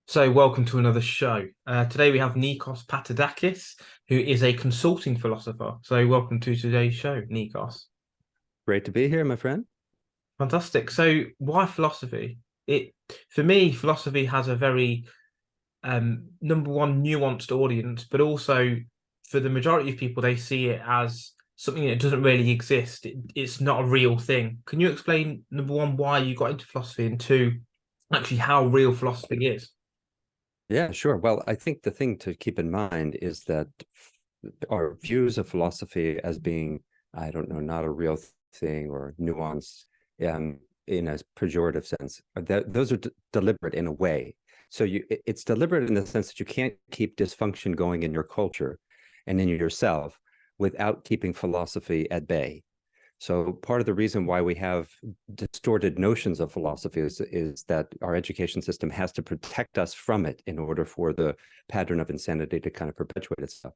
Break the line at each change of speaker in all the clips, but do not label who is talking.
So, welcome to another show. Today we have Nikos Patedakis, who is a consulting philosopher. So, welcome to today's show, Nikos.
Great to be here, my friend.
Fantastic. So, why philosophy? It For me, philosophy has a very number one nuanced audience, but also for the majority of people, they see it as something that doesn't really exist. It's not a real thing. Can you explain number one why you got into philosophy, and two, actually how real philosophy is?
Yeah, sure. Well, I think the thing to keep in mind is that our views of philosophy as being, I don't know, not a real thing or nuance in a pejorative sense, those are deliberate in a way. So it's deliberate in the sense that you can't keep dysfunction going in your culture and in yourself without keeping philosophy at bay. So part of the reason why we have distorted notions of philosophy is that our education system has to protect us from it in order for the pattern of insanity to kind of perpetuate itself.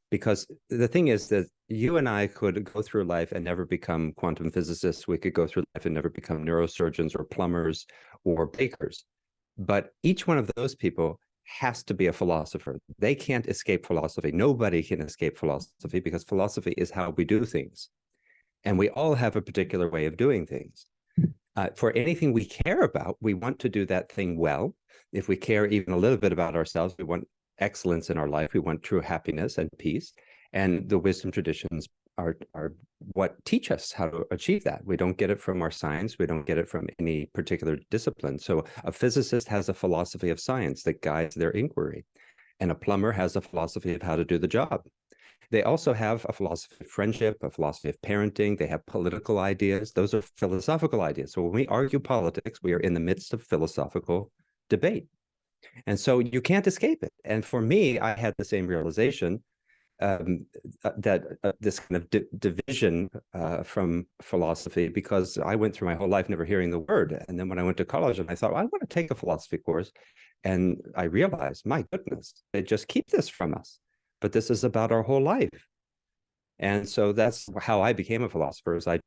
Because the thing is that you and I could go through life and never become quantum physicists. We could go through life and never become neurosurgeons or plumbers or bakers. But each one of those people has to be a philosopher. They can't escape philosophy. Nobody can escape philosophy because philosophy is how we do things. And we all have a particular way of doing things. For anything we care about, we want to do that thing well. If we care even a little bit about ourselves, we want excellence in our life. We want true happiness and peace. And the wisdom traditions are what teach us how to achieve that. We don't get it from our science. We don't get it from any particular discipline. So a physicist has a philosophy of science that guides their inquiry. And a plumber has a philosophy of how to do the job. They also have a philosophy of friendship, a philosophy of parenting. They have political ideas. Those are philosophical ideas. So when we argue politics, we are in the midst of philosophical debate. And so you can't escape it. And for me, I had the same realization that this kind of division from philosophy, because I went through my whole life never hearing the word. And then when I went to college and I thought, well, I want to take a philosophy course. And I realized, my goodness, they just keep this from us. But this is about our whole life. And so that's how I became a philosopher. Is I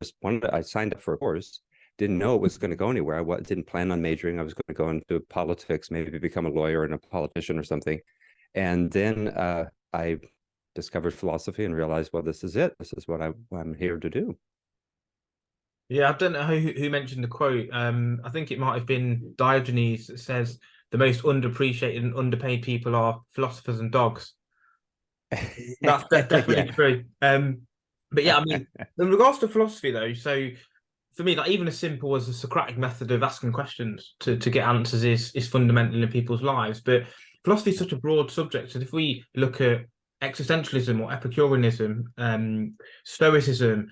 signed up for a course, didn't know it was going to go anywhere. I didn't plan on majoring. I was going to go into politics, maybe become a lawyer and a politician or something. And then I discovered philosophy and realized, well, this is it. This is what I'm here to do.
Yeah, I don't know who mentioned the quote. I think it might have been Diogenes that says the most underappreciated and underpaid people are philosophers and dogs. That's
Yeah.
definitely true. But yeah, I mean, in regards to philosophy though, so for me, like even as simple as the Socratic method of asking questions to get answers is fundamental in people's lives. But philosophy is such a broad subject, and if we look at existentialism or Epicureanism, Stoicism,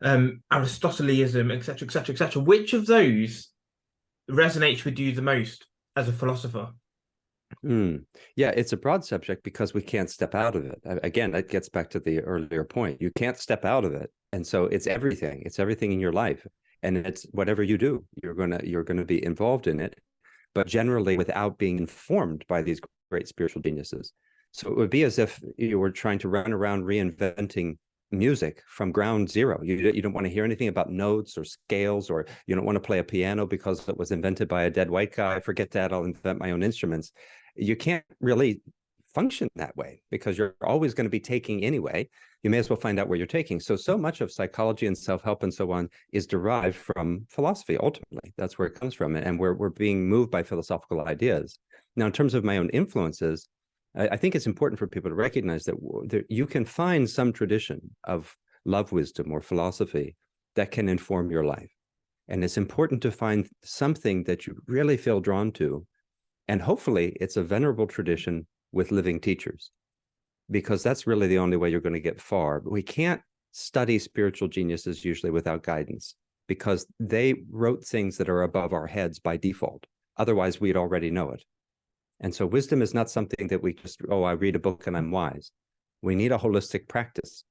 Aristotelianism, etc., etc., etc. Which of those resonates with you the most as a philosopher?
Mm. Yeah, it's a broad subject because we can't step out of it. Again, that gets back to the earlier point. You can't step out of it. And so it's everything. It's everything in your life. And it's whatever you do, you're gonna be involved in it, but generally without being informed by these great spiritual geniuses. So it would be as if you were trying to run around reinventing music from ground zero. You don't want to hear anything about notes or scales, or you don't want to play a piano because it was invented by a dead white guy. Forget that. I'll invent my own instruments. You can't really function that way because you're always going to be taking anyway. You may as well find out where you're taking. So much of psychology and self-help and so on is derived from philosophy. Ultimately, that's where it comes from, and we're being moved by philosophical ideas. Now, in terms of my own influences, I think it's important for people to recognize that you can find some tradition of love wisdom or philosophy that can inform your life. And it's important to find something that you really feel drawn to. And hopefully it's a venerable tradition with living teachers, because that's really the only way you're going to get far. But we can't study spiritual geniuses usually without guidance, because they wrote things that are above our heads by default. Otherwise, we'd already know it. And so wisdom is not something that we just, oh, I read a book and I'm wise. We need a holistic practice.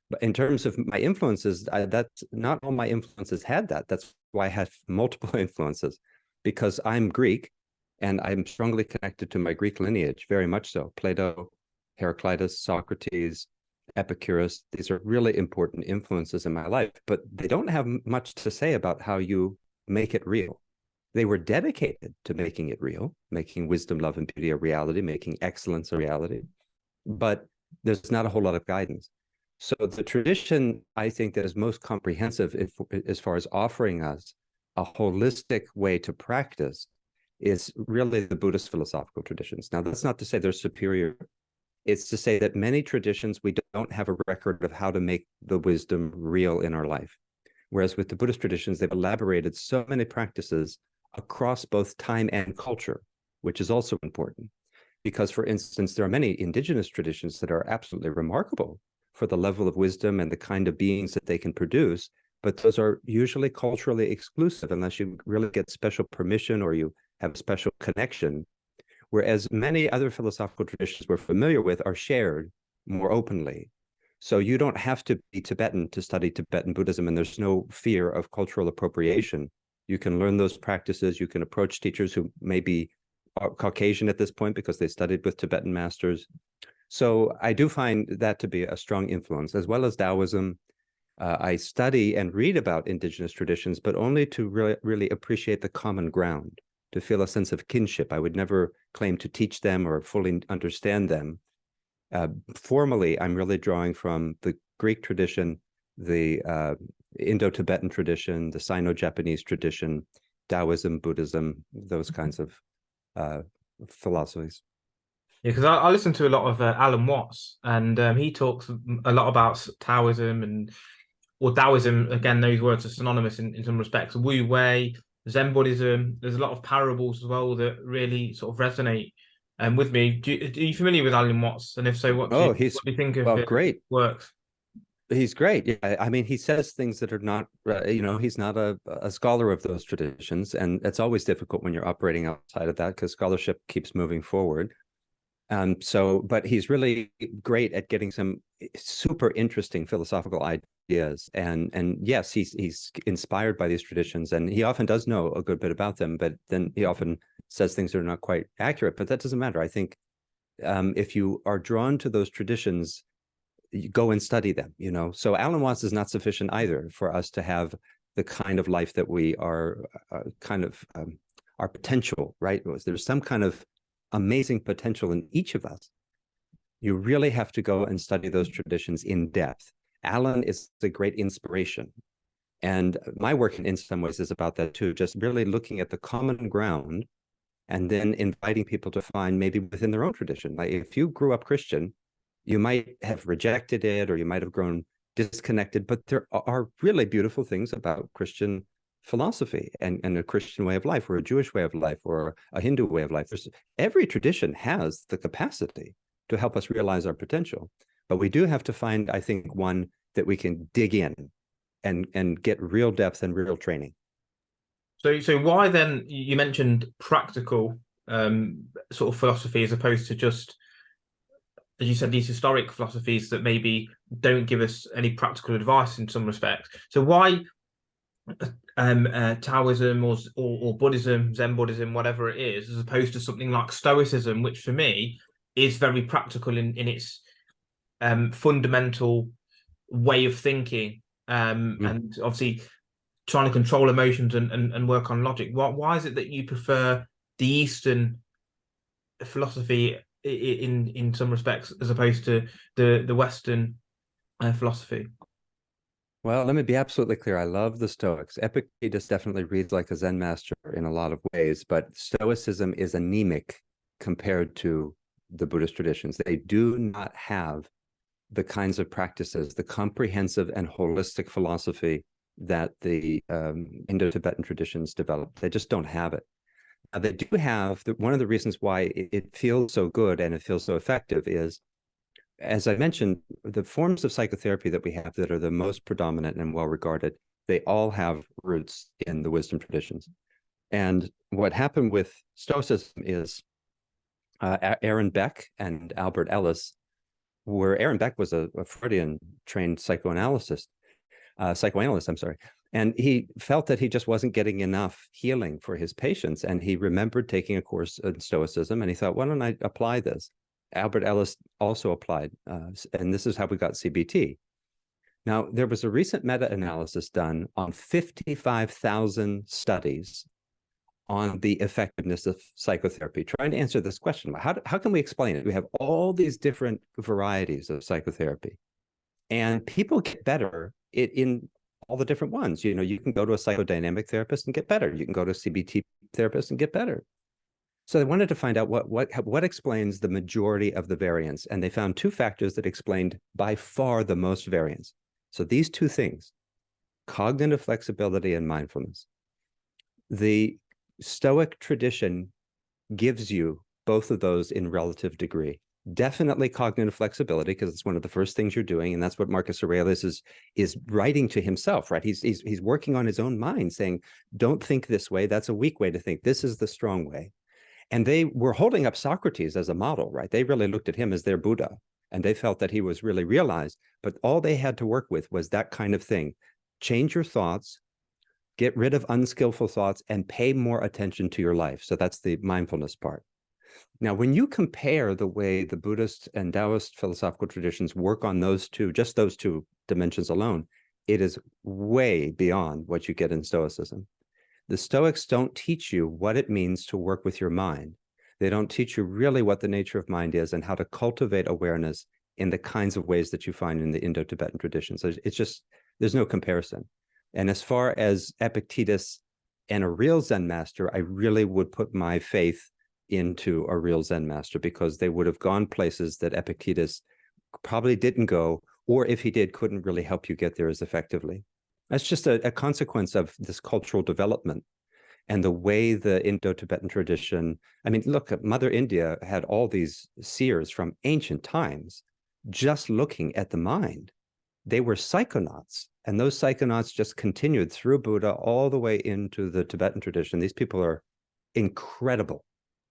But in terms of my influences, that's not all my influences had that. That's why I have multiple influences, because I'm Greek and I'm strongly connected to my Greek lineage, very much so. Plato, Heraclitus, Socrates, Epicurus, these are really important influences in my life, but they don't have much to say about how you make it real. They were dedicated to making it real, making wisdom, love, and beauty a reality, making excellence a reality. But there's not a whole lot of guidance. So the tradition, I think, that is most comprehensive as far as offering us a holistic way to practice is really the Buddhist philosophical traditions. Now, that's not to say they're superior. It's to say that many traditions, we don't have a record of how to make the wisdom real in our life. Whereas with the Buddhist traditions, they've elaborated so many practices across both time and culture, which is also important. Because, for instance, there are many indigenous traditions that are absolutely remarkable for the level of wisdom and the kind of beings that they can produce, but those are usually culturally exclusive unless you really get special permission or you have a special connection. Whereas many other philosophical traditions we're familiar with are shared more openly. So you don't have to be Tibetan to study Tibetan Buddhism, and there's no fear of cultural appropriation. You can learn those practices. You can approach teachers who may be Caucasian at this point because they studied with Tibetan masters. So I do find that to be a strong influence, as well as Taoism. I study and read about indigenous traditions, but only to really appreciate the common ground, to feel a sense of kinship. I would never claim to teach them or fully understand them. Formally, I'm really drawing from the Greek tradition, the Indo-Tibetan tradition, the Sino-Japanese tradition, Taoism, Buddhism, those kinds of philosophies.
Yeah, because I listen to a lot of Alan Watts, and he talks a lot about Taoism and, or Taoism. Again, those words are synonymous in some respects. Wu Wei, Zen Buddhism. There's a lot of parables as well that really sort of resonate with me. Are you familiar with Alan Watts? And if so, what
Oh,
what do you think of
well, great.
works?
He's great. Yeah, I mean, he says things that are not, he's not a scholar of those traditions, and it's always difficult when you're operating outside of that because scholarship keeps moving forward. But he's really great at getting some super interesting philosophical ideas, and yes, he's inspired by these traditions, and he often does know a good bit about them, but then he often says things that are not quite accurate. But that doesn't matter. I think if you are drawn to those traditions, you go and study them. So Alan Watts is not sufficient either for us to have the kind of life that we are our potential, right? There's some kind of amazing potential in each of us. You really have to go and study those traditions in depth. Alan is a great inspiration. And my work in some ways is about that too, just really looking at the common ground and then inviting people to find maybe within their own tradition. Like if you grew up Christian, you might have rejected it or you might have grown disconnected, but there are really beautiful things about Christian philosophy and a Christian way of life or a Jewish way of life or a Hindu way of life. Every tradition has the capacity to help us realize our potential, but we do have to find, I think, one that we can dig in and get real depth and real training.
So why then, you mentioned practical sort of philosophy as opposed to just, as you said, these historic philosophies that maybe don't give us any practical advice in some respects. So why Taoism or Buddhism, Zen Buddhism, whatever it is, as opposed to something like Stoicism, which for me is very practical in its fundamental way of thinking, and obviously trying to control emotions and work on logic. Why is it that you prefer the Eastern philosophy in some respects as opposed to the Western philosophy?
Well, let me be absolutely clear. I love the Stoics. Epictetus definitely reads like a Zen master in a lot of ways, but Stoicism is anemic compared to the Buddhist traditions. They do not have the kinds of practices, the comprehensive and holistic philosophy that the Indo-Tibetan traditions developed. They just don't have it. They do have, one of the reasons why it feels so good and it feels so effective is, as I mentioned, the forms of psychotherapy that we have that are the most predominant and well-regarded, they all have roots in the wisdom traditions. And what happened with Stoicism is Aaron Beck and Albert Ellis, where Aaron Beck was a Freudian trained psychoanalyst, and he felt that he just wasn't getting enough healing for his patients. And he remembered taking a course in Stoicism, and he thought, why don't I apply this? Albert Ellis also applied, and this is how we got CBT. Now, there was a recent meta-analysis done on 55,000 studies on the effectiveness of psychotherapy, trying to answer this question. How can we explain it? We have all these different varieties of psychotherapy, and people get better in all the different ones. You know, you can go to a psychodynamic therapist and get better. You can go to a CBT therapist and get better. So they wanted to find out what explains the majority of the variance, and they found two factors that explained by far the most variance. So these two things, cognitive flexibility and mindfulness. The Stoic tradition gives you both of those in relative degree. Definitely cognitive flexibility, because it's one of the first things you're doing, and that's what Marcus Aurelius is writing to himself, right? He's working on his own mind, saying, don't think this way. That's a weak way to think. This is the strong way. And they were holding up Socrates as a model, right? They really looked at him as their Buddha, and they felt that he was really realized, but all they had to work with was that kind of thing. Change your thoughts, get rid of unskillful thoughts, and pay more attention to your life. So that's the mindfulness part. Now, when you compare the way the Buddhist and Taoist philosophical traditions work on those two, just those two dimensions alone, it is way beyond what you get in Stoicism. The Stoics don't teach you what it means to work with your mind. They don't teach you really what the nature of mind is and how to cultivate awareness in the kinds of ways that you find in the Indo-Tibetan traditions. So it's just, there's no comparison. And as far as Epictetus and a real Zen master, I really would put my faith into a real Zen master, because they would have gone places that Epictetus probably didn't go, or if he did, couldn't really help you get there as effectively. That's just a consequence of this cultural development and the way the Indo-Tibetan tradition, I mean, look, Mother India had all these seers from ancient times just looking at the mind. They were psychonauts, and those psychonauts just continued through Buddha all the way into the Tibetan tradition. These people are incredible,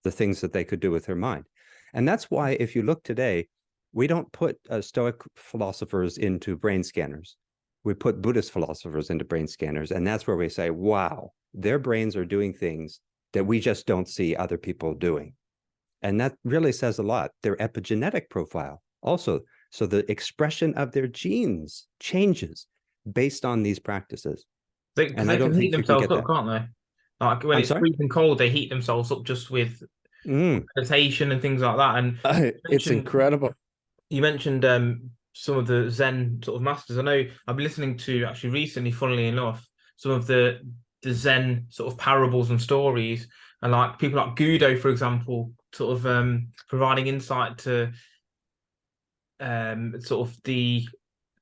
the things that they could do with their mind. And that's why if you look today, we don't put Stoic philosophers into brain scanners. We put Buddhist philosophers into brain scanners, and that's where we say, wow, their brains are doing things that we just don't see other people doing. And that really says a lot. Their epigenetic profile also, so the expression of their genes changes based on these practices.
And they can heat themselves up, can't they? Like when it's freezing cold, they heat themselves up just with meditation and things like that. And
it's incredible.
You mentioned some of the Zen sort of masters. I know I've been listening to, actually recently, funnily enough, some of the Zen sort of parables and stories, and like people like Gudo, for example, sort of providing insight to sort of the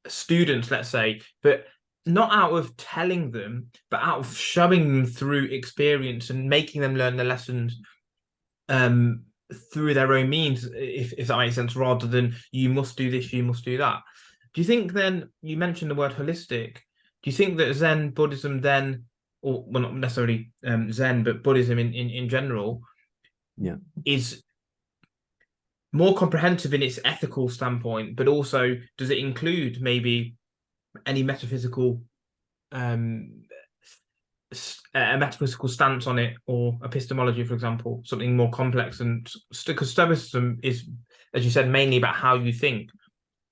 students, let's say, but not out of telling them, but out of showing them through experience and making them learn the lessons through their own means, if that makes sense, rather than you must do this, you must do that. Do you think then, you mentioned the word holistic, do you think that Zen Buddhism then, or well, not necessarily Zen, but Buddhism in general, is more comprehensive in its ethical standpoint, but also does it include maybe any metaphysical a metaphysical stance on it, or epistemology, for example, something more complex? And because Stoicism is, as you said, mainly about how you think,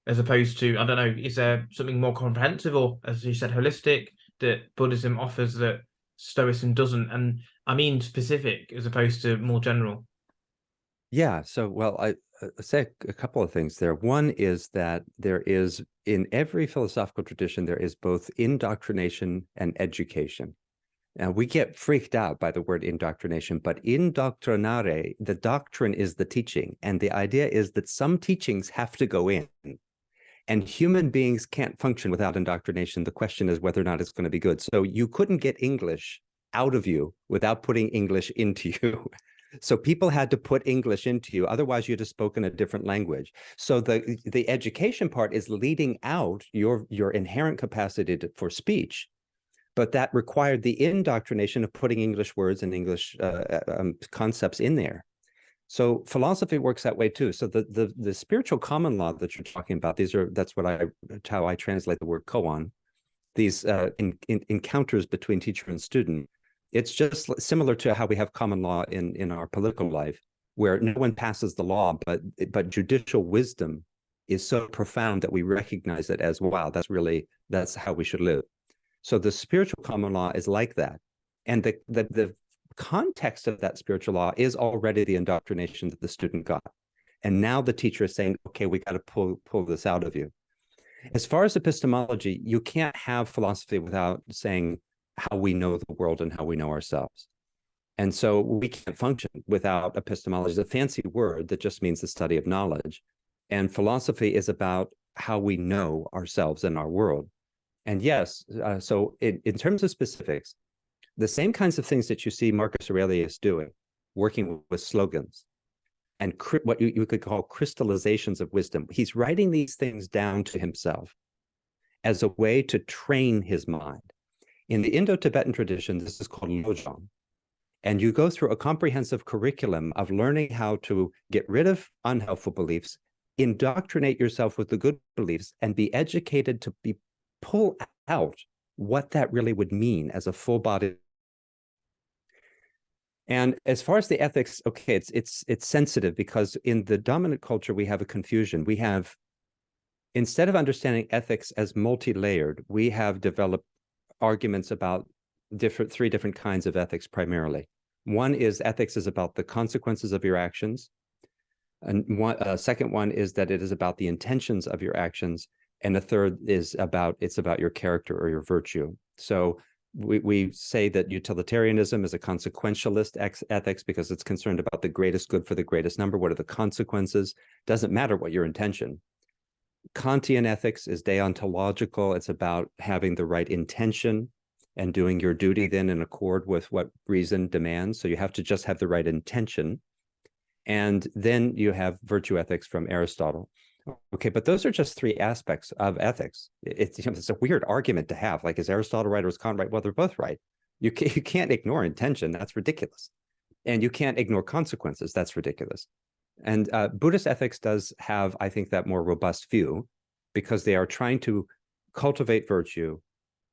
as opposed to, I don't know, is there something more comprehensive, or as you said, holistic, that Buddhism offers that Stoicism doesn't? And I mean specific as opposed to more general.
Yeah, so well, I say a couple of things there. One is that there is, in every philosophical tradition, there is both indoctrination and education. Now, we get freaked out by the word indoctrination, but indoctrinare, the doctrine is the teaching. And the idea is that some teachings have to go in. And human beings can't function without indoctrination. The question is whether or not it's going to be good. So you couldn't get English out of you without putting English into you. So people had to put English into you. Otherwise, you'd have spoken a different language. So the education part is leading out your inherent capacity for speech. But that required the indoctrination of putting English words and English concepts in there. So philosophy works that way too. So the spiritual common law that you're talking about, that's how I translate the word koan. These encounters between teacher and student. It's just similar to how we have common law in our political life, where no one passes the law, but judicial wisdom is so profound that we recognize it as, wow, that's how we should live. So the spiritual common law is like that. And the context of that spiritual law is already the indoctrination that the student got. And now the teacher is saying, okay, we got to pull this out of you. As far as epistemology, you can't have philosophy without saying how we know the world and how we know ourselves. And so we can't function without epistemology. It's a fancy word that just means the study of knowledge. And philosophy is about how we know ourselves and our world. And yes, so in terms of specifics, the same kinds of things that you see Marcus Aurelius doing, working with slogans and what you could call crystallizations of wisdom. He's writing these things down to himself as a way to train his mind. In the Indo-Tibetan tradition, this is called lojong. And you go through a comprehensive curriculum of learning how to get rid of unhelpful beliefs, indoctrinate yourself with the good beliefs, and be educated to pull out what that really would mean as a full body. And as far as the ethics, okay, it's sensitive, because in the dominant culture, we have a confusion. We have, instead of understanding ethics as multi-layered, we have developed arguments about three different kinds of ethics primarily. One is ethics is about the consequences of your actions. And second one is that it is about the intentions of your actions. And the third is it's about your character or your virtue. So we say that utilitarianism is a consequentialist ethics because it's concerned about the greatest good for the greatest number. What are the consequences? Doesn't matter what your intention. Kantian ethics is deontological. It's about having the right intention and doing your duty then in accord with what reason demands. So you have to just have the right intention. And then you have virtue ethics from Aristotle. Okay, but those are just three aspects of ethics. It's a weird argument to have. Like, is Aristotle right or is Kant right? Well, they're both right. You can't ignore intention. That's ridiculous. And you can't ignore consequences. That's ridiculous. And Buddhist ethics does have, I think, that more robust view, because they are trying to cultivate virtue,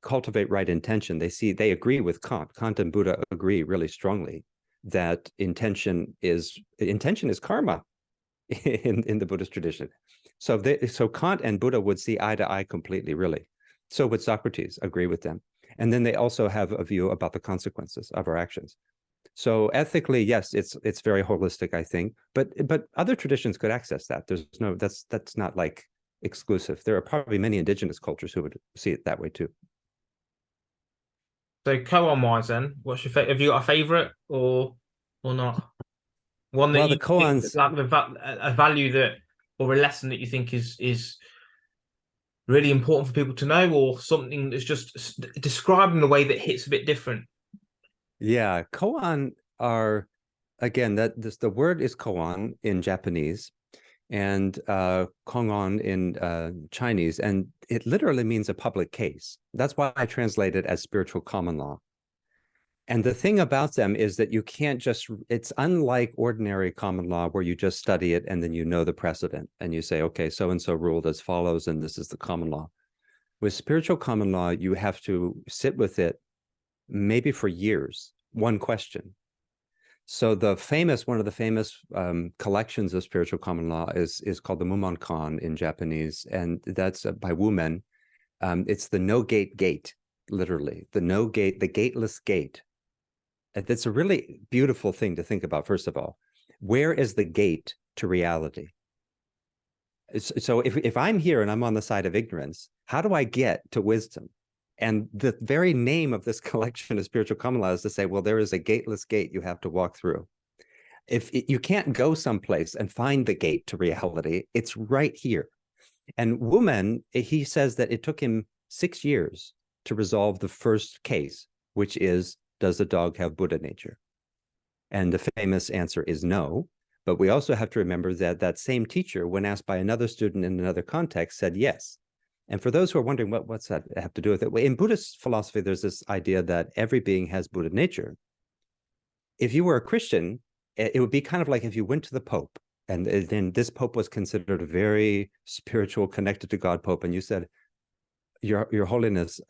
cultivate right intention. They agree with Kant. Kant and Buddha agree really strongly that intention is karma in the Buddhist tradition. So Kant and Buddha would see eye to eye completely, really. So would Socrates agree with them. And then they also have a view about the consequences of our actions. So ethically, yes, it's very holistic, I think. But other traditions could access that. That's not like exclusive. There are probably many indigenous cultures who would see it that way too.
So koan wise, then, what's your have you got a favorite or not? One that
Well, the
you think
koans,
like a value that, or a lesson that you think is really important for people to know, or something that's just described in a way that hits a bit different.
yeah, koan are, again, the word is koan in Japanese, and kongon in Chinese, and it literally means a public case. That's why I translate it as spiritual common law. And the thing about them is that you can't it's unlike ordinary common law where you just study it and then you know the precedent and you say, okay, so-and-so ruled as follows, and this is the common law. With spiritual common law, you have to sit with it maybe for years, one question. So one of the famous collections of spiritual common law is called the Mumonkan in Japanese, and that's by women. It's the no-gate gate, literally, the gateless gate. That's a really beautiful thing to think about, first of all. Where is the gate to reality? So if I'm here and I'm on the side of ignorance, how do I get to wisdom? And the very name of this collection of spiritual common law is to say, well, there is a gateless gate you have to walk through. You can't go someplace and find the gate to reality, it's right here. And Woman, he says that it took him 6 years to resolve the first case, which is, does the dog have Buddha nature? And the famous answer is no. But we also have to remember that same teacher, when asked by another student in another context, said yes. And for those who are wondering, what's that have to do with it? In Buddhist philosophy, there's this idea that every being has Buddha nature. If you were a Christian, it would be kind of like if you went to the Pope, and then this Pope was considered a very spiritual, connected to God Pope, and you said, Your Holiness,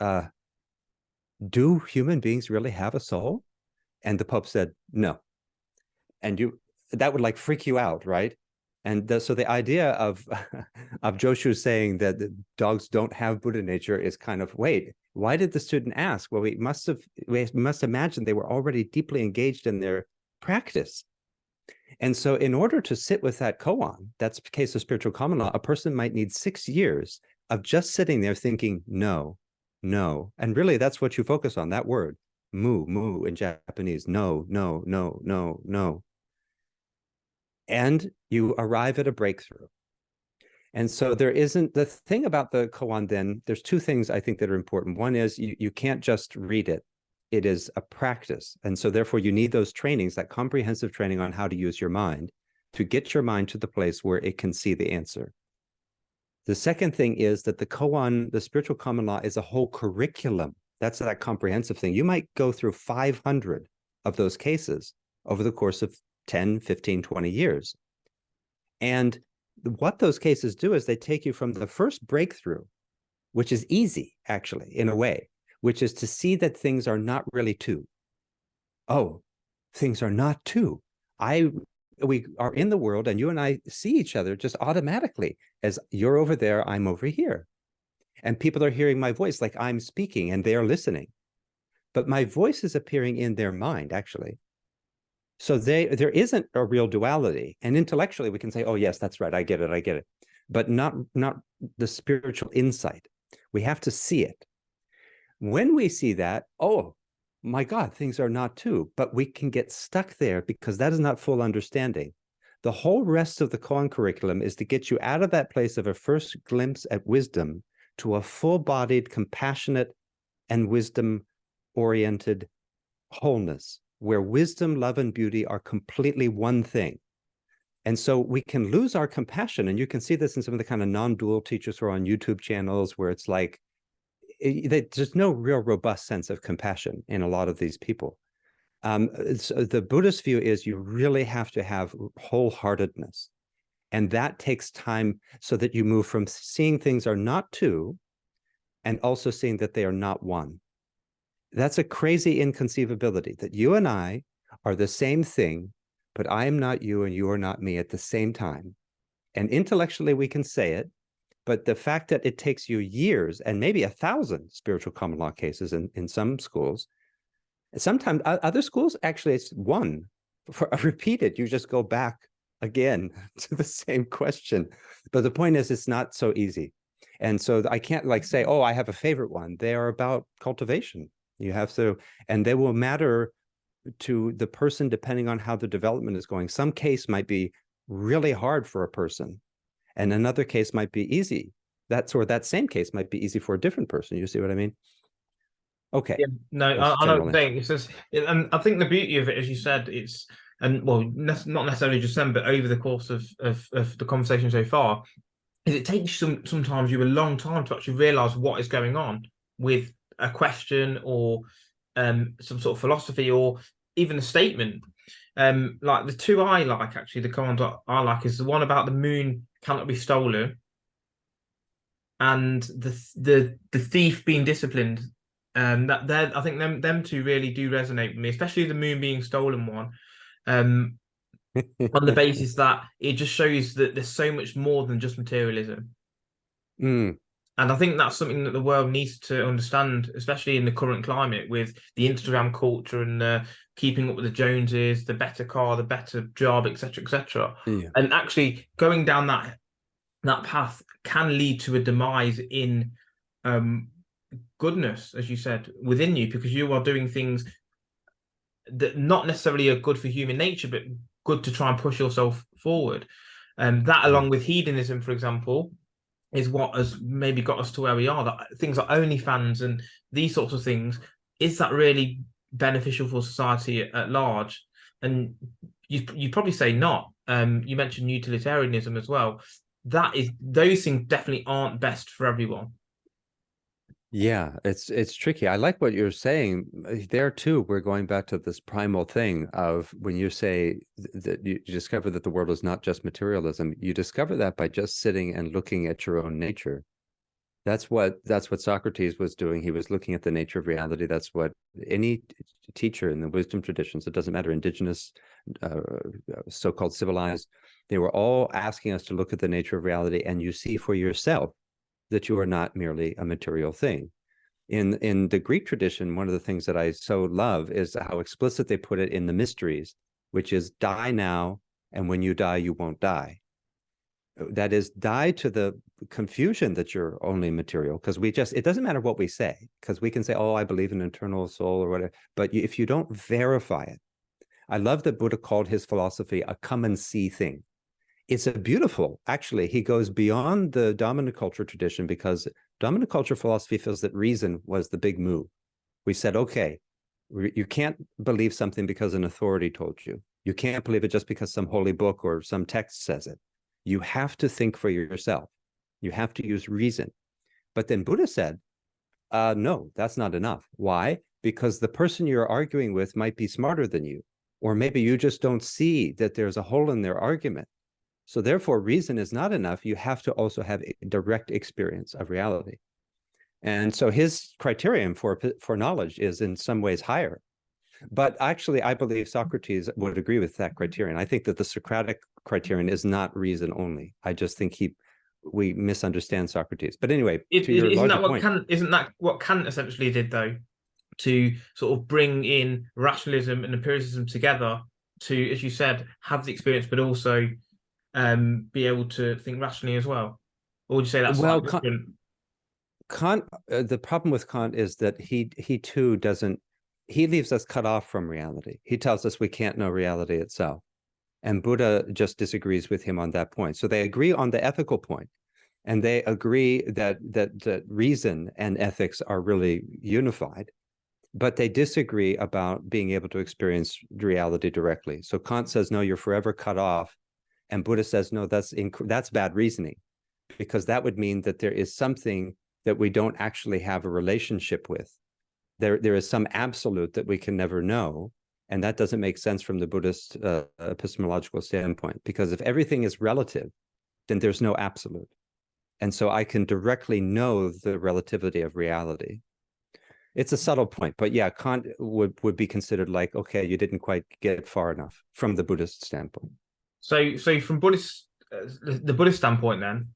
do human beings really have a soul? And the Pope said, no. And that would like freak you out, right? And so the idea of Joshu saying that the dogs don't have Buddha nature is kind of, wait, Why did the student ask? Well, we must imagine they were already deeply engaged in their practice. And so in order to sit with that koan, that's the case of spiritual common law, a person might need 6 years of just sitting there thinking, no, no. And really, that's what you focus on, that word, mu in Japanese, no, no, no, no, no. And you arrive at a breakthrough. And so there isn't, the thing about the koan then, there's two things I think that are important. One is you can't just read it. It is a practice. And so therefore you need those trainings, that comprehensive training on how to use your mind to get your mind to the place where it can see the answer. The second thing is that the koan, the spiritual common law, is a whole curriculum. That's that comprehensive thing. You might go through 500 of those cases over the course of 10, 15, 20 years. And what those cases do is they take you from the first breakthrough, which is easy, actually, in a way, which is to see that things are not really two. Oh, things are not two. We are in the world, and you and I see each other just automatically as you're over there, I'm over here. And people are hearing my voice like I'm speaking and they're listening. But my voice is appearing in their mind, actually. So there isn't a real duality. And intellectually, we can say, oh, yes, that's right. I get it. But not the spiritual insight. We have to see it. When we see that, oh, my God, things are not two. But we can get stuck there because that is not full understanding. The whole rest of the koan curriculum is to get you out of that place of a first glimpse at wisdom to a full-bodied, compassionate, and wisdom-oriented wholeness, where wisdom, love, and beauty are completely one thing. And so we can lose our compassion. And you can see this in some of the kind of non-dual teachers who are on YouTube channels, where it's like, there's no real robust sense of compassion in a lot of these people. So the Buddhist view is you really have to have wholeheartedness. And that takes time so that you move from seeing things are not two and also seeing that they are not one. That's a crazy inconceivability, that you and I are the same thing, but I am not you and you are not me at the same time. And intellectually we can say it, but the fact that it takes you years and maybe 1,000 spiritual common law cases in some schools, sometimes other schools, actually it's one. For repeated, you just go back again to the same question. But the point is, it's not so easy. And so I can't like say, oh, I have a favorite one. They are about cultivation. You have to, and they will matter to the person depending on how the development is going. Some case might be really hard for a person, and another case might be easy. That same case might be easy for a different person. You see what I mean? Okay.
Yeah, no, I know what you're saying. It's just, and I think the beauty of it, as you said, it's, and well, not necessarily just then, but over the course of the conversation so far, is it takes sometimes you a long time to actually realize what is going on with a question or some sort of philosophy or even a statement. Like the two I like, actually, the Koans I like is the one about the moon cannot be stolen, and the thief being disciplined. That I think them two really do resonate with me, especially the moon being stolen one. On the basis that it just shows that there's so much more than just materialism.
Mm.
And I think that's something that the world needs to understand, especially in the current climate with the Instagram culture and keeping up with the Joneses, the better car, the better job, etc., etc.
Yeah.
And actually going down that path can lead to a demise in goodness, as you said, within you, because you are doing things that not necessarily are good for human nature, but good to try and push yourself forward. That, along with hedonism, for example, is what has maybe got us to where we are. That things like OnlyFans and these sorts of things, is that really beneficial for society at large? And you probably say not. You mentioned utilitarianism as well. Those things definitely aren't best for everyone.
Yeah, it's tricky. I like what you're saying there too. We're going back to this primal thing of when you say that you discover that the world is not just materialism, you discover that by just sitting and looking at your own nature. That's what Socrates was doing. He was looking at the nature of reality. That's what any teacher in the wisdom traditions, it doesn't matter, indigenous, so-called civilized, they were all asking us to look at the nature of reality, and you see for yourself that you are not merely a material thing. In the Greek tradition, one of the things that I so love is how explicit they put it in the mysteries, which is die now, and when you die, you won't die. That is, die to the confusion that you're only material, because it doesn't matter what we say, because we can say, oh, I believe in an eternal soul or whatever, but if you don't verify it. I love that Buddha called his philosophy a come and see thing. It's a beautiful, actually, he goes beyond the dominant culture tradition, because dominant culture philosophy feels that reason was the big move. We said, okay, you can't believe something because an authority told you. You can't believe it just because some holy book or some text says it. You have to think for yourself. You have to use reason. But then Buddha said, no, that's not enough. Why? Because the person you're arguing with might be smarter than you, or maybe you just don't see that there's a hole in their argument. So therefore, reason is not enough. You have to also have a direct experience of reality. And so his criterion for knowledge is in some ways higher. But actually, I believe Socrates would agree with that criterion. I think that the Socratic criterion is not reason only. I just think we misunderstand Socrates. But anyway, to your larger point.
Isn't that what Kant essentially did, though? To sort of bring in rationalism and empiricism together to, as you said, have the experience, but also be able to think rationally as well? Or would you say that's slightly different?
Kant, the problem with Kant is that he too doesn't, he leaves us cut off from reality. He tells us we can't know reality itself. And Buddha just disagrees with him on that point. So they agree on the ethical point, and they agree that reason and ethics are really unified, but they disagree about being able to experience reality directly. So Kant says, no, you're forever cut off. And Buddha says, no, that's bad reasoning, because that would mean that there is something that we don't actually have a relationship with. There is some absolute that we can never know. And that doesn't make sense from the Buddhist epistemological standpoint, because if everything is relative, then there's no absolute. And so I can directly know the relativity of reality. It's a subtle point, but yeah, Kant would be considered like, okay, you didn't quite get far enough from the Buddhist standpoint.
So from the Buddhist standpoint, then,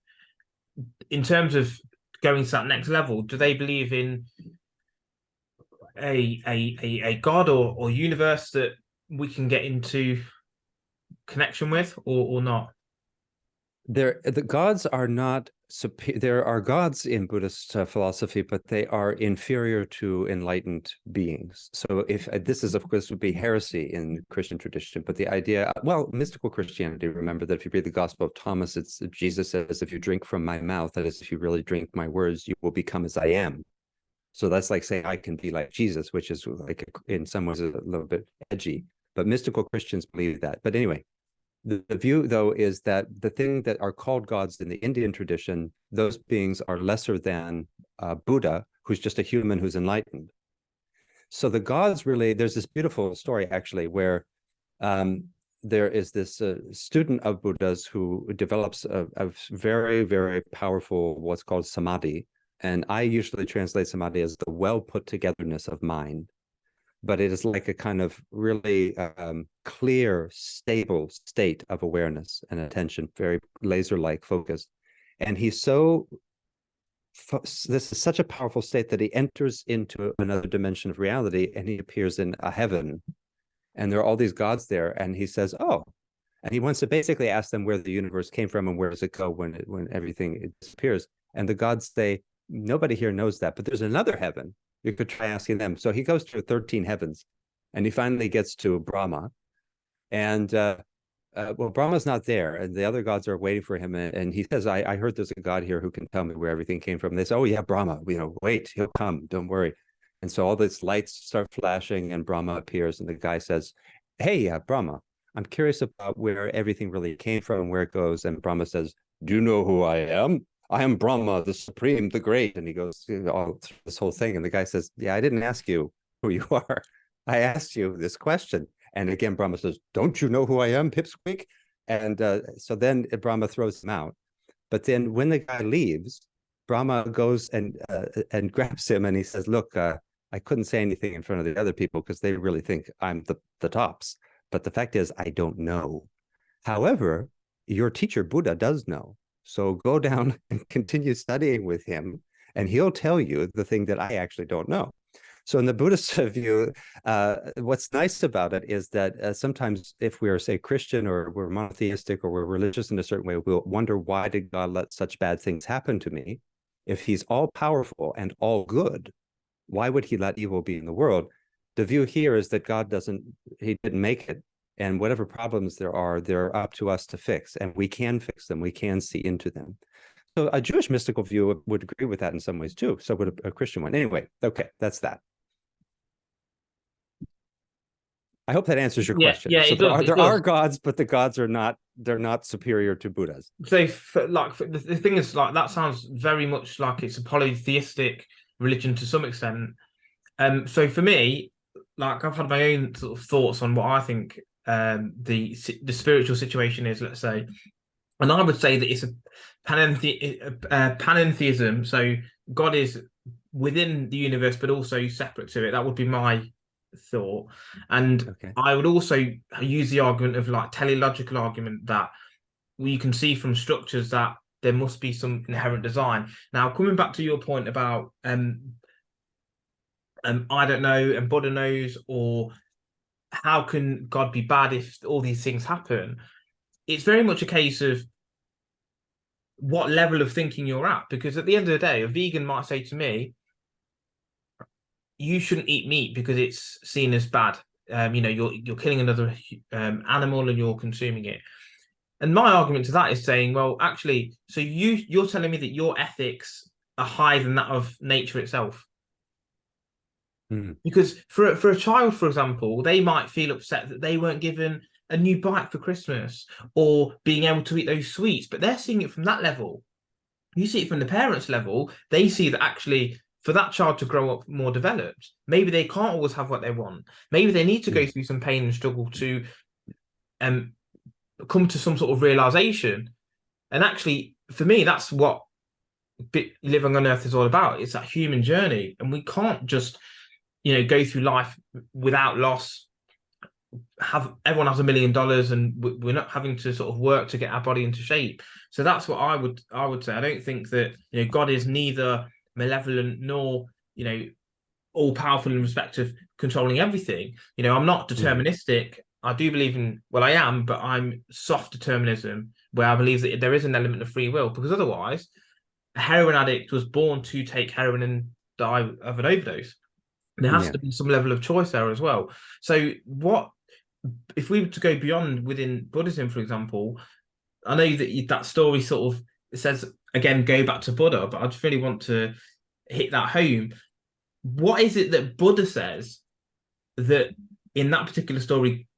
in terms of going to that next level, do they believe in a God or universe that we can get into connection with, or not?
The gods are not there are gods in Buddhist philosophy, but they are inferior to enlightened beings. So if this is, of course, would be heresy in Christian tradition, but the idea, well, mystical Christianity, remember that if you read the Gospel of Thomas, it's Jesus says, if you drink from my mouth, that is, if you really drink my words, you will become as I am. So that's like saying I can be like Jesus, which is like in some ways a little bit edgy, but mystical Christians believe that. But anyway, the view, though, is that the thing that are called gods in the Indian tradition, those beings are lesser than Buddha, who's just a human who's enlightened. So the gods really, there's this beautiful story, actually, where there is this student of Buddha's who develops a very, very powerful, what's called samadhi. And I usually translate samadhi as the well-put-togetherness of mind. But it is like a kind of really clear, stable state of awareness and attention, very laser-like focused. And he's this is such a powerful state that he enters into another dimension of reality, and he appears in a heaven. And there are all these gods there, and he says, oh, and he wants to basically ask them where the universe came from and where does it go when everything disappears. And the gods say, nobody here knows that, but there's another heaven. You could try asking them. So he goes through 13 heavens, and he finally gets to Brahma. And well, Brahma's not there, and the other gods are waiting for him. And he says, I heard there's a god here who can tell me where everything came from. And they say, oh yeah, Brahma, wait, he'll come, don't worry. And so all these lights start flashing, and Brahma appears, and the guy says, hey, Brahma, I'm curious about where everything really came from and where it goes. And Brahma says, do you know who I am? I am Brahma, the supreme, the great. And he goes all through this whole thing. And the guy says, yeah, I didn't ask you who you are. I asked you this question. And again, Brahma says, don't you know who I am, pipsqueak? And so then Brahma throws him out. But then when the guy leaves, Brahma goes and grabs him, and he says, look, I couldn't say anything in front of the other people because they really think I'm the tops. But the fact is, I don't know. However, your teacher Buddha does know. So go down and continue studying with him, and he'll tell you the thing that I actually don't know. So in the Buddhist view, what's nice about it is that sometimes if we're, say, Christian or we're monotheistic or we're religious in a certain way, we'll wonder, why did God let such bad things happen to me? If he's all powerful and all good, why would he let evil be in the world? The view here is that God he didn't make it. And whatever problems there are, they're up to us to fix. And we can fix them. We can see into them. So a Jewish mystical view would agree with that in some ways too. So would a Christian one. Anyway, okay, that's that. I hope that answers your question.
Yeah,
So
it does.
there are gods, but the gods are not, they're not superior to Buddhas.
So, the thing is, like, that sounds very much like it's a polytheistic religion to some extent. So for me, like, I've had my own sort of thoughts on what I think the spiritual situation is, let's say, and I would say that it's a panentheism. So God is within the universe, but also separate to it. That would be my thought. And
Okay.
I would also use the argument of, like, teleological argument, that you can see from structures that there must be some inherent design. Now, coming back to your point about I don't know and Buddha knows, or how can God be bad if all these things happen? It's very much a case of what level of thinking you're at, because at the end of the day, a vegan might say to me, you shouldn't eat meat because it's seen as bad. You're killing another animal and you're consuming it. And my argument to that is saying, well, actually, so you're telling me that your ethics are higher than that of nature itself. Because for a child, for example, they might feel upset that they weren't given a new bike for Christmas, or being able to eat those sweets, but they're seeing it from that level. You see it from the parents' level. They see that actually, for that child to grow up more developed, maybe they can't always have what they want. Maybe they need to go through some pain and struggle to come to some sort of realization. And actually, for me, that's what living on Earth is all about. It's that human journey, and we can't just go through life without loss. Everyone has $1 million, and we're not having to sort of work to get our body into shape. So that's what I would say. I don't think that God is neither malevolent nor all powerful in respect of controlling everything. I'm not deterministic. I do believe in, well, I am, but I'm soft determinism, where I believe that there is an element of free will, because otherwise a heroin addict was born to take heroin and die of an overdose. There has to be some level of choice there as well. So what if we were to go beyond within Buddhism, for example? I know that story sort of says, again, go back to Buddha, but I just really want to hit that home. What is it that Buddha says that in that particular story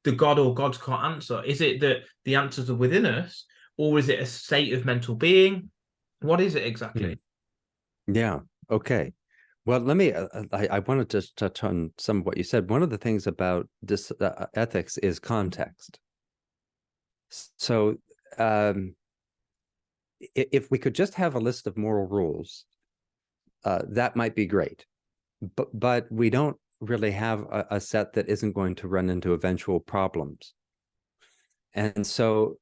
the god or gods can't answer? Is it that the answers are within us, or is it a state of mental being? What is it exactly?
Yeah. Okay. Well, let me, I want to just touch on some of what you said. One of the things about this ethics is context. So if we could just have a list of moral rules, that might be great. But we don't really have a set that isn't going to run into eventual problems. And so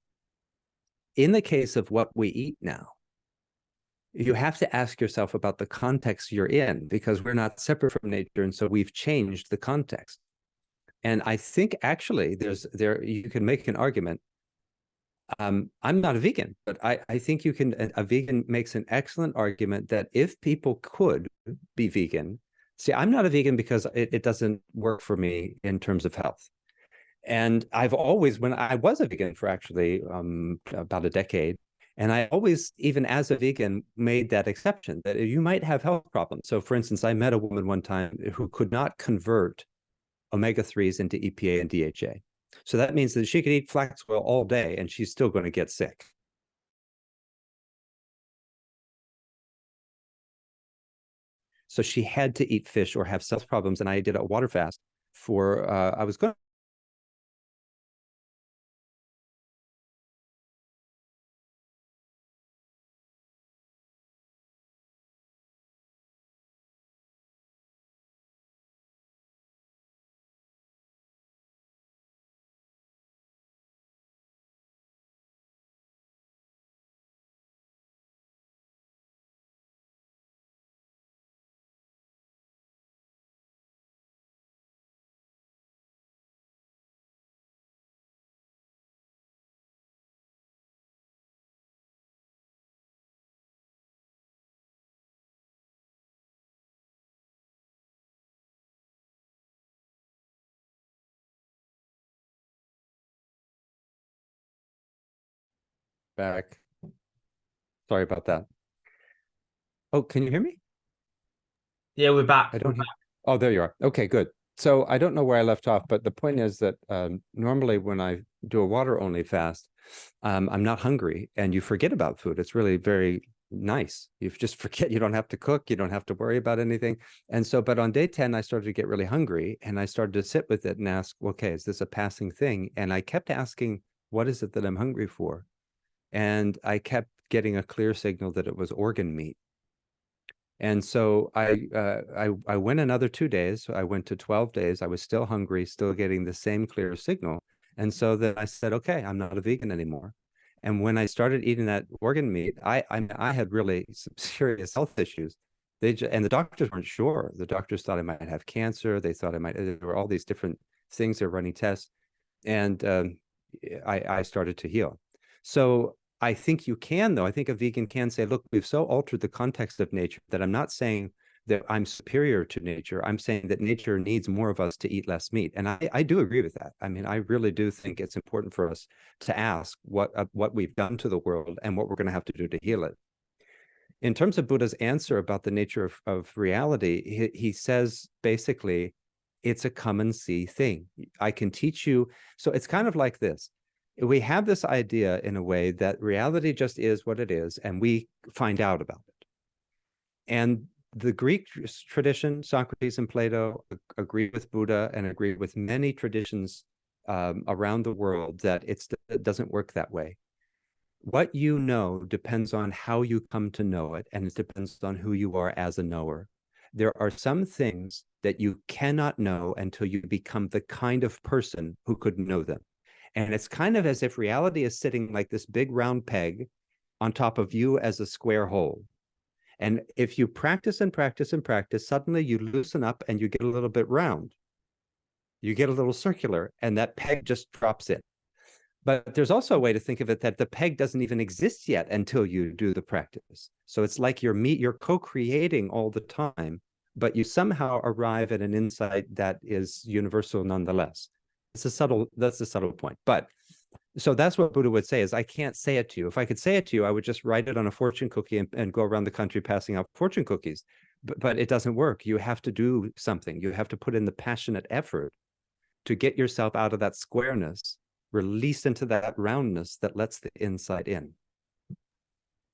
in the case of what we eat now, you have to ask yourself about the context you're in, because we're not separate from nature, and so we've changed the context. And I think actually you can make an argument. I'm not a vegan, but I think a vegan makes an excellent argument that if people could be vegan, see, I'm not a vegan because it doesn't work for me in terms of health. And I've always, when I was a vegan for actually about a decade, and I always, even as a vegan, made that exception that you might have health problems. So for instance, I met a woman one time who could not convert omega-3s into EPA and DHA. So that means that she could eat flax oil all day and she's still going to get sick. So she had to eat fish or have health problems. And I did a water fast for, I was going Back. Sorry about that. Oh, can you hear me?
Yeah, we're back.
I don't hear. Oh, there you are. Okay, good. So I don't know where I left off, but the point is that normally when I do a water only fast, I'm not hungry and you forget about food. It's really very nice. You just forget, you don't have to cook, you don't have to worry about anything. And so, but on day 10, I started to get really hungry and I started to sit with it and ask, okay, is this a passing thing? And I kept asking, what is it that I'm hungry for? And I kept getting a clear signal that it was organ meat. And so I went another 2 days. I went to 12 days. I was still hungry, still getting the same clear signal. And so then I said, okay, I'm not a vegan anymore. And when I started eating that organ meat, I had really some serious health issues. And the doctors weren't sure. The doctors thought I might have cancer. They thought I might. There were all these different things. They're running tests, and I started to heal. So I think you can, though. I think a vegan can say, look, we've so altered the context of nature that I'm not saying that I'm superior to nature. I'm saying that nature needs more of us to eat less meat. And I do agree with that. I mean, I really do think it's important for us to ask what we've done to the world and what we're going to have to do to heal it. In terms of Buddha's answer about the nature of reality, he says basically, it's a come and see thing. I can teach you. So it's kind of like this. We have this idea in a way that reality just is what it is, and we find out about it. And the Greek tradition, Socrates and Plato, agree with Buddha and agree with many traditions around the world that it doesn't work that way. What you know depends on how you come to know it, and it depends on who you are as a knower. There are some things that you cannot know until you become the kind of person who could know them. And it's kind of as if reality is sitting like this big round peg on top of you as a square hole. And if you practice and practice and practice, suddenly you loosen up and you get a little bit round. You get a little circular, and that peg just drops in. But there's also a way to think of it that the peg doesn't even exist yet until you do the practice. So it's like you're co-creating all the time, but you somehow arrive at an insight that is universal nonetheless. That's a subtle point. But so that's what Buddha would say is, I can't say it to you. If I could say it to you, I would just write it on a fortune cookie and go around the country passing out fortune cookies. But it doesn't work. You have to do something. You have to put in the passionate effort to get yourself out of that squareness, release into that roundness that lets the insight in.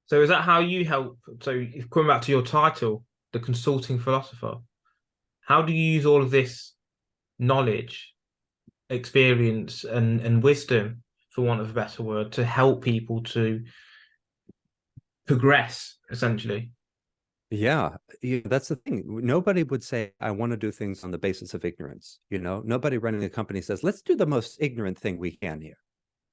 So is that how you help? So coming back to your title, the Consulting Philosopher, how do you use all of this knowledge, experience, and wisdom, for want of a better word, to help people to progress, essentially?
Yeah, that's the thing. Nobody would say, I want to do things on the basis of ignorance. Nobody running a company says, let's do the most ignorant thing we can here.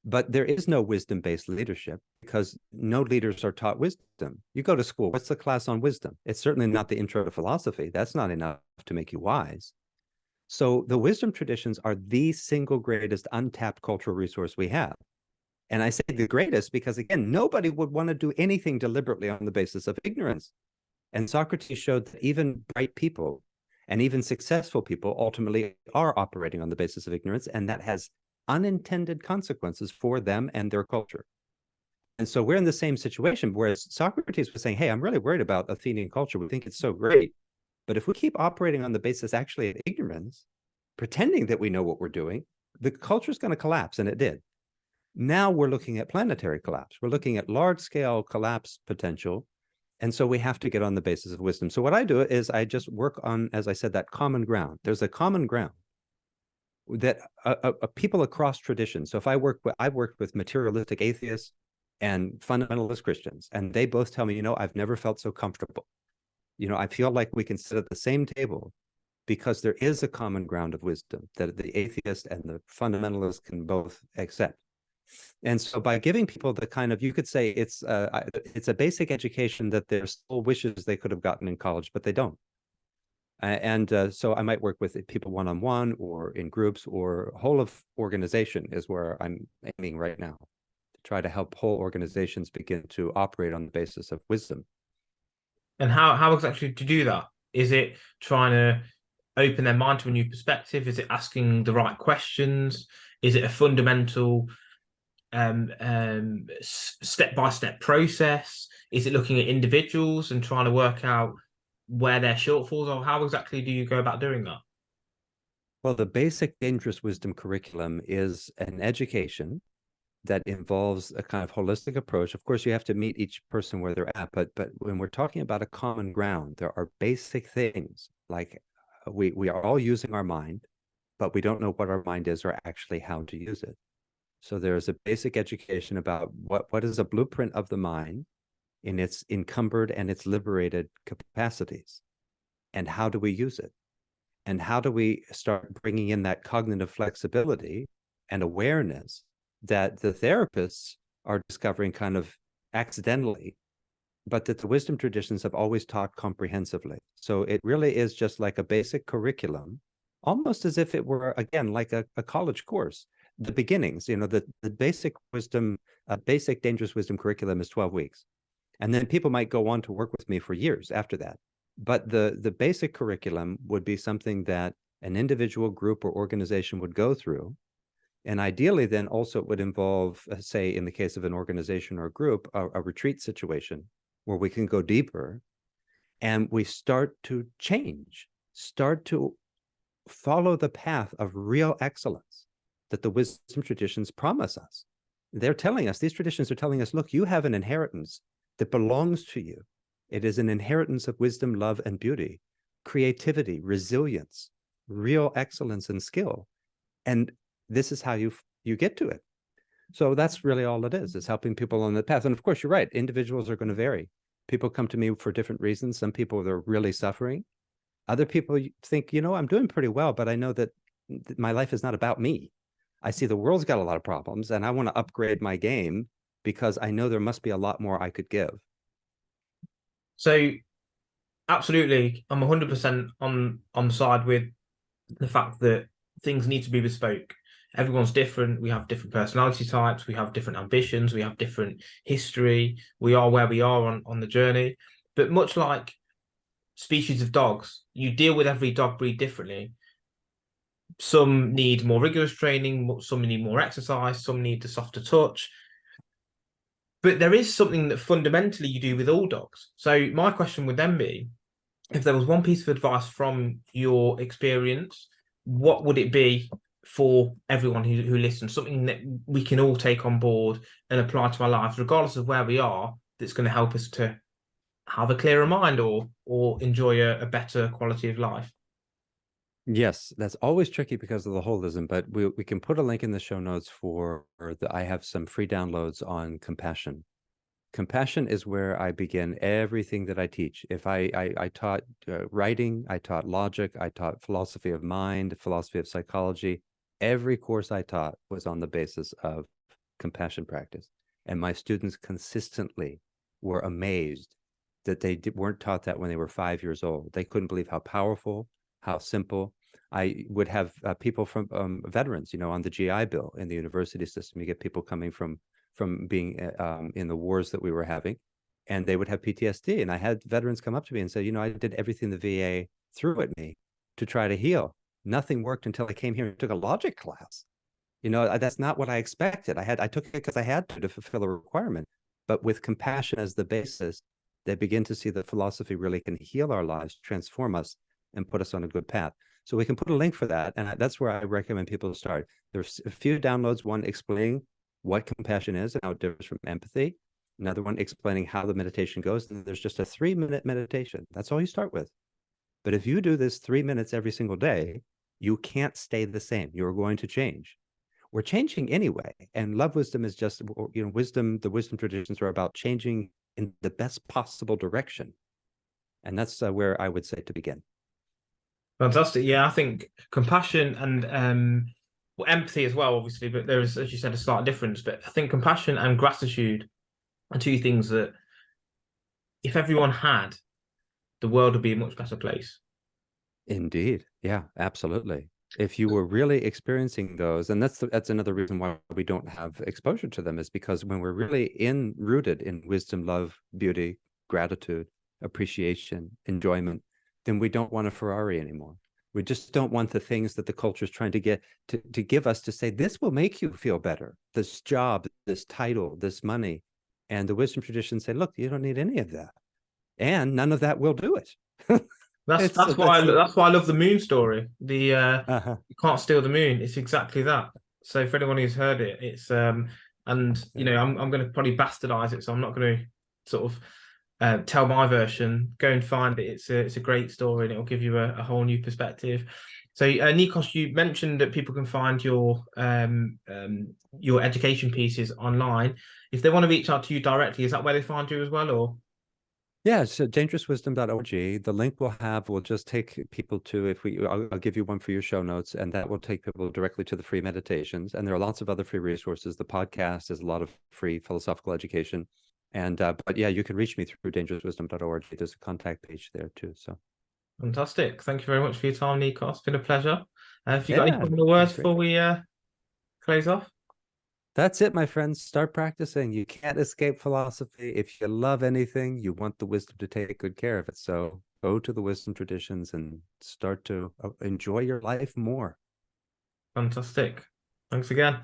But there is no wisdom-based leadership because no leaders are taught wisdom. You go to school, what's the class on wisdom? It's certainly not the intro to philosophy. That's not enough to make you wise. So the wisdom traditions are the single greatest untapped cultural resource we have. And I say the greatest because, again, nobody would want to do anything deliberately on the basis of ignorance. And Socrates showed that even bright people and even successful people ultimately are operating on the basis of ignorance, and that has unintended consequences for them and their culture. And so we're in the same situation, whereas Socrates was saying, hey, I'm really worried about Athenian culture. We think it's so great. But if we keep operating on the basis actually of ignorance, pretending that we know what we're doing, the culture is going to collapse, and it did. Now we're looking at planetary collapse. We're looking at large-scale collapse potential. And so we have to get on the basis of wisdom. So what I do is I just work on, as I said, that common ground. There's a common ground that people across traditions. So if I've worked with materialistic atheists and fundamentalist Christians, and they both tell me, I've never felt so comfortable. I feel like we can sit at the same table because there is a common ground of wisdom that the atheist and the fundamentalist can both accept. And so by giving people the kind of, you could say it's a basic education that their soul wishes they could have gotten in college, but they don't. So I might work with people one-on-one or in groups, or whole of organization is where I'm aiming right now, to try to help whole organizations begin to operate on the basis of wisdom.
And how exactly to do that? Is it trying to open their mind to a new perspective? Is it asking the right questions? Is it a fundamental step-by-step process? Is it looking at individuals and trying to work out where their shortfalls are? How exactly do you go about doing that?
Well, the basic dangerous wisdom curriculum is an education that involves a kind of holistic approach. Of course, you have to meet each person where they're at, but when we're talking about a common ground, there are basic things like we are all using our mind, but we don't know what our mind is or actually how to use it. So there's a basic education about what is a blueprint of the mind in its encumbered and its liberated capacities, and how do we use it? And how do we start bringing in that cognitive flexibility and awareness that the therapists are discovering kind of accidentally, but that the wisdom traditions have always taught comprehensively. So it really is just like a basic curriculum, almost as if it were, again, like a college course. The beginnings, you know, the basic wisdom, basic dangerous wisdom curriculum is 12 weeks. And then people might go on to work with me for years after that. But the basic curriculum would be something that an individual, group, or organization would go through. And ideally, then also it would involve, say, in the case of an organization or a group, a retreat situation where we can go deeper and we start to change, start to follow the path of real excellence that the wisdom traditions promise us. They're telling us, these traditions are telling us, look, you have an inheritance that belongs to you. It is an inheritance of wisdom, love, and beauty, creativity, resilience, real excellence and skill. And this is how you get to it. So that's really all it is helping people on the path. And of course, you're right, individuals are going to vary. People come to me for different reasons. Some people, they're really suffering. Other people think, you know, I'm doing pretty well, but I know that my life is not about me. I see the world's got a lot of problems and I want to upgrade my game because I know there must be a lot more I could give.
So absolutely, I'm 100% on side with the fact that things need to be bespoke. Everyone's different. We have different personality types. We have different ambitions. We have different history. We are where we are on the journey. But much like species of dogs, you deal with every dog breed differently. Some need more rigorous training. Some need more exercise. Some need the softer touch. But there is something that fundamentally you do with all dogs. So my question would then be, if there was one piece of advice from your experience, what would it be for everyone who listens? Something that we can all take on board and apply to our lives, regardless of where we are, that's going to help us to have a clearer mind or enjoy a better quality of life.
Yes, that's always tricky because of the holism, but we can put a link in the show notes for I have some free downloads on compassion. Compassion is where I begin everything that I teach. If I taught writing, I taught logic, I taught philosophy of mind, philosophy of psychology. Every course I taught was on the basis of compassion practice. And my students consistently were amazed that they weren't taught that when they were 5 years old. They couldn't believe how powerful, how simple. I would have people from veterans, you know, on the GI Bill in the university system. You get people coming from being in the wars that we were having, and they would have PTSD. And I had veterans come up to me and say, you know, I did everything the VA threw at me to try to heal. Nothing worked until I came here and took a logic class. You know, that's not what I expected. I took it because I had to fulfill a requirement. But with compassion as the basis, they begin to see that philosophy really can heal our lives, transform us, and put us on a good path. So we can put a link for that. And that's where I recommend people start. There's a few downloads, one explaining what compassion is and how it differs from empathy. Another one explaining how the meditation goes. And there's just a 3-minute meditation. That's all you start with. But if you do this 3 minutes every single day, you can't stay the same. You're going to change. We're changing anyway. And love wisdom is just, you know, wisdom, the wisdom traditions are about changing in the best possible direction. And that's where I would say to begin.
Fantastic. Yeah, I think compassion and well, empathy as well, obviously, but there is, as you said, a slight difference. But I think compassion and gratitude are two things that if everyone had, the world would be a much better place.
Indeed. Yeah, absolutely. If you were really experiencing those, and that's another reason why we don't have exposure to them, is because when we're really rooted in wisdom, love, beauty, gratitude, appreciation, enjoyment, then we don't want a Ferrari anymore. We just don't want the things that the culture is trying to get to give us to say, this will make you feel better. This job, this title, this money. And the wisdom traditions say, look, you don't need any of that. And none of that will do it.
That's why I love the moon story. You can't steal the moon. It's exactly that. So for anyone who's heard it, it's and you know I'm going to probably bastardize it, so I'm not going to sort of tell my version. Go and find it. It's a great story, and it will give you a whole new perspective. So Nikos, you mentioned that people can find your education pieces online. If they want to reach out to you directly, is that where they find you as well, or?
Yeah, so dangerouswisdom.org. The link will just take people to, I'll give you one for your show notes, and that will take people directly to the free meditations. And there are lots of other free resources. The podcast is a lot of free philosophical education. And but yeah, you can reach me through dangerouswisdom.org. There's a contact page there too. So
Fantastic. Thank you very much for your time, Nikos. It's been a pleasure. Have you got any
yeah,
final words
great.
before we close off?
That's it, my friends. Start practicing. You can't escape philosophy. If you love anything, you want the wisdom to take good care of it. So go to the wisdom traditions and start to enjoy your life more.
Fantastic. Thanks again.